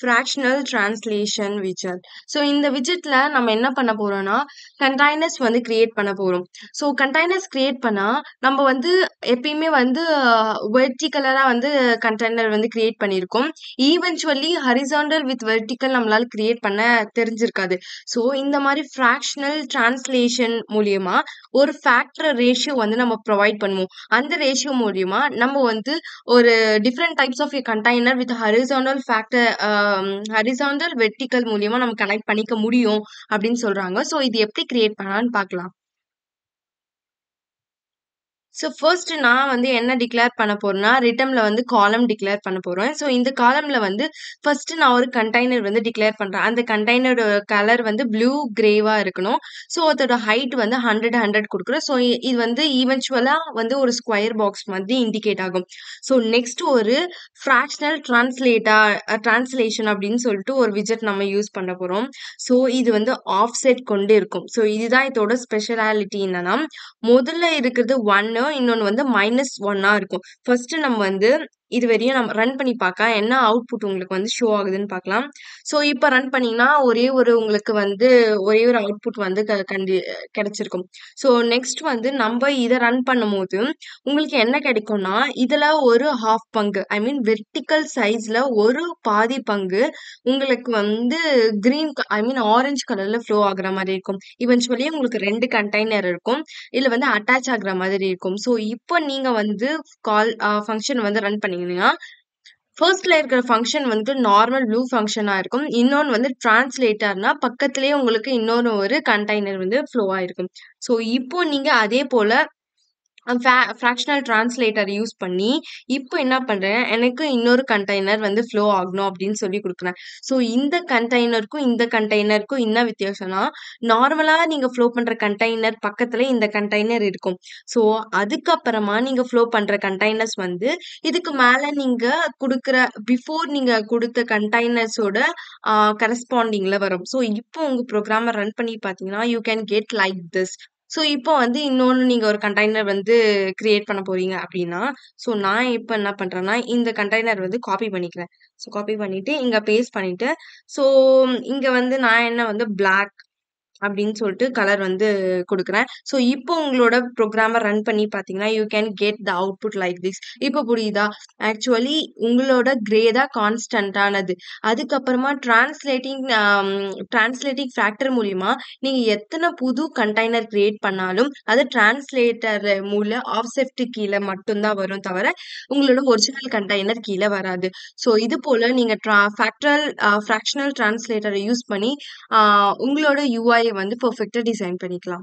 Fractional translation விஜெட். So இந்த விஜெட்ல நம்ம என்ன பண்ண போறோம்னா, கண்டைனர்ஸ் வந்து கிரியேட் பண்ண போறோம். ஸோ கண்டைனர்ஸ் கிரியேட் பண்ணா, நம்ம வந்து எப்பயுமே வந்து வெர்டிகலரா வந்து கண்டெய்னர் வந்து கிரியேட் பண்ணியிருக்கோம். ஈவென்ச்சுவலி ஹரிசாண்டல் வித் வெர்டிகல் நம்மளால கிரியேட் பண்ண தெரிஞ்சிருக்காது. ஸோ இந்த மாதிரி ஃப்ராக்ஷனல் ட்ரான்ஸ்லேஷன் மூலியமா ஒரு ஃபேக்டர் ரேஷியோ வந்து நம்ம ப்ரொவைட் பண்ணுவோம். அந்த ரேஷியோ மூலியமா நம்ம வந்து ஒரு different types of container with horizontal factor horizontal vertical மூலியமா நம்ம கனெக்ட் பண்ணிக்க முடியும் அப்படின்னு சொல்றாங்க. ஸோ இது எப்படி கிரியேட் பண்ணலாம்னு பார்க்கலாம். ஸோ ஃபர்ஸ்ட் நான் வந்து என்ன டிக்ளேர் பண்ண போறேன்னா, ரிட்டர்ன்ல வந்து காலம் டிக்ளேர் பண்ண போறேன். ஸோ இந்த காலம்ல வந்து ஃபர்ஸ்ட் நான் ஒரு கண்டெய்னர் வந்து டிக்ளேர் பண்றேன். அந்த கண்டெய்னரோட கலர் வந்து ப்ளூ கிரேவா இருக்கணும். ஸோ அதோட ஹைட் வந்து 100 கொடுக்குறேன். ஸோ இது வந்து ஈவென்ச்சுவலா வந்து ஒரு ஸ்கொயர் பாக்ஸ் மாதிரி இண்டிகேட் ஆகும். ஸோ நெக்ஸ்ட் ஒரு ஃப்ராக்ஷனல் டிரான்ஸ்லேஷன் அப்படின்னு சொல்லிட்டு ஒரு விஜெட் நம்ம யூஸ் பண்ண போறோம். ஸோ இது வந்து ஆஃப்செட் கொண்டு இருக்கும். ஸோ இதுதான் இதோட ஸ்பெஷாலிட்டி என்னன்னா, முதல்ல இருக்கிறது 1, இன்னொன்னு வந்து -1 இருக்கும். ஃபர்ஸ்ட் நம்ம வந்து இது வரையும் நம்ம ரன் பண்ணி பார்க்கலாம். என்ன அவுட்புட் உங்களுக்கு வந்து ஷோ ஆகுதுன்னு பார்க்கலாம். ஸோ இப்போ ரன் பண்ணீங்கன்னா உங்களுக்கு வந்து ஒரே ஒரு அவுட்புட் வந்து கிடைச்சிருக்கும். ஸோ நெக்ஸ்ட் வந்து நம்ம இதை ரன் பண்ணும்போது உங்களுக்கு என்ன கிடைக்கும்னா, இதுல ஒரு ஹாஃப் பங்கு, ஐ மீன் வெர்டிக்கல் சைஸ்ல ஒரு பாதி பங்கு உங்களுக்கு வந்து கிரீன் ஐ மீன் ஆரஞ்சு கலர்ல ஃப்ளோ ஆகுற மாதிரி இருக்கும். இவென்ச்சுவலி உங்களுக்கு 2 கண்டெய்னர் இருக்கும். இதுல வந்து அட்டாச் ஆகுற மாதிரி இருக்கும். ஸோ இப்போ நீங்க வந்து ஃபங்க்ஷன் வந்து ரன் பண்ணீங்கன்னா, ஃபர்ஸ்ட்ல இருக்கிற ஃபங்க்ஷன் வந்து நார்மல் ப்ளூ ஃபங்க்ஷனா இருக்கும். இன்னொன்னு வந்து டிரான்ஸ்லேட்டர்னா பக்கத்திலேயே உங்களுக்கு இன்னொரு ஒரு கண்டெய்னர் வந்து ஃப்ளோ ஆயிருக்கும். ஸோ இப்போ நீங்க அதே போல ஃப்ராக்ஷனல் டிரான்ஸ்லேட்டர் யூஸ் பண்ணி இப்போ என்ன பண்றேன், எனக்கு இன்னொரு கண்டெய்னர் வந்து ஃப்ளோ ஆகணும் அப்படின்னு சொல்லி கொடுக்குறேன். ஸோ இந்த கண்டெய்னருக்கும் என்ன வித்தியாசம்னா, நார்மலா நீங்க ஃப்ளோ பண்ற கண்டெய்னர் பக்கத்துல இந்த கண்டெய்னர் இருக்கும். ஸோ அதுக்கப்புறமா நீங்க ஃப்ளோ பண்ற கண்டெய்னர்ஸ் வந்து இதுக்கு மேல நீங்க பிஃபோர் நீங்க கொடுத்த கண்டெய்னர்ஸோட கரஸ்பாண்டிங்ல வரும். ஸோ இப்போ உங்க ப்ரோக்ராம ரன் பண்ணி பார்த்தீங்கன்னா, you can get like this. So இப்போ வந்து இன்னொன்னு நீங்க ஒரு கண்டெய்னர் வந்து கிரியேட் பண்ண போறீங்க அப்படின்னா, ஸோ நான் இப்போ என்ன பண்றேன்னா, இந்த கண்டெய்னர் வந்து காப்பி பண்ணிக்கிறேன். ஸோ காப்பி பண்ணிட்டு இங்க பேஸ்ட் பண்ணிட்டு, ஸோ இங்க வந்து நான் என்ன வந்து பிளாக் அப்படின்னு சொல்லிட்டு கலர் வந்து கொடுக்குறேன். ஸோ இப்போ உங்களோட ப்ரோக்ராம ரன் பண்ணி பார்த்தீங்கன்னா, you can get the output like this. இப்போ புரியுதா? ஆக்சுவலி உங்களோட கிரே தான் கான்ஸ்டன்டானது. அதுக்கப்புறமா டிரான்ஸ்லேட்டிங் ஃபேக்டர் மூலியமா நீங்க எத்தனை புது கண்டெய்னர் கிரியேட் பண்ணாலும் அது டிரான்ஸ்லேட்டர் ஆஃப்செட் கீழே மட்டும்தான் வரும் தவிர உங்களோட ஒரிஜினல் கண்டெய்னர் கீழே வராது. ஸோ இது போல நீங்க ஃப்ராக்ஷனல் டிரான்ஸ்லேட்டரை யூஸ் பண்ணி உங்களோட யூஐ வந்து பெர்ஃபெக்ட்டா டிசைன் பண்ணிக்கலாம்.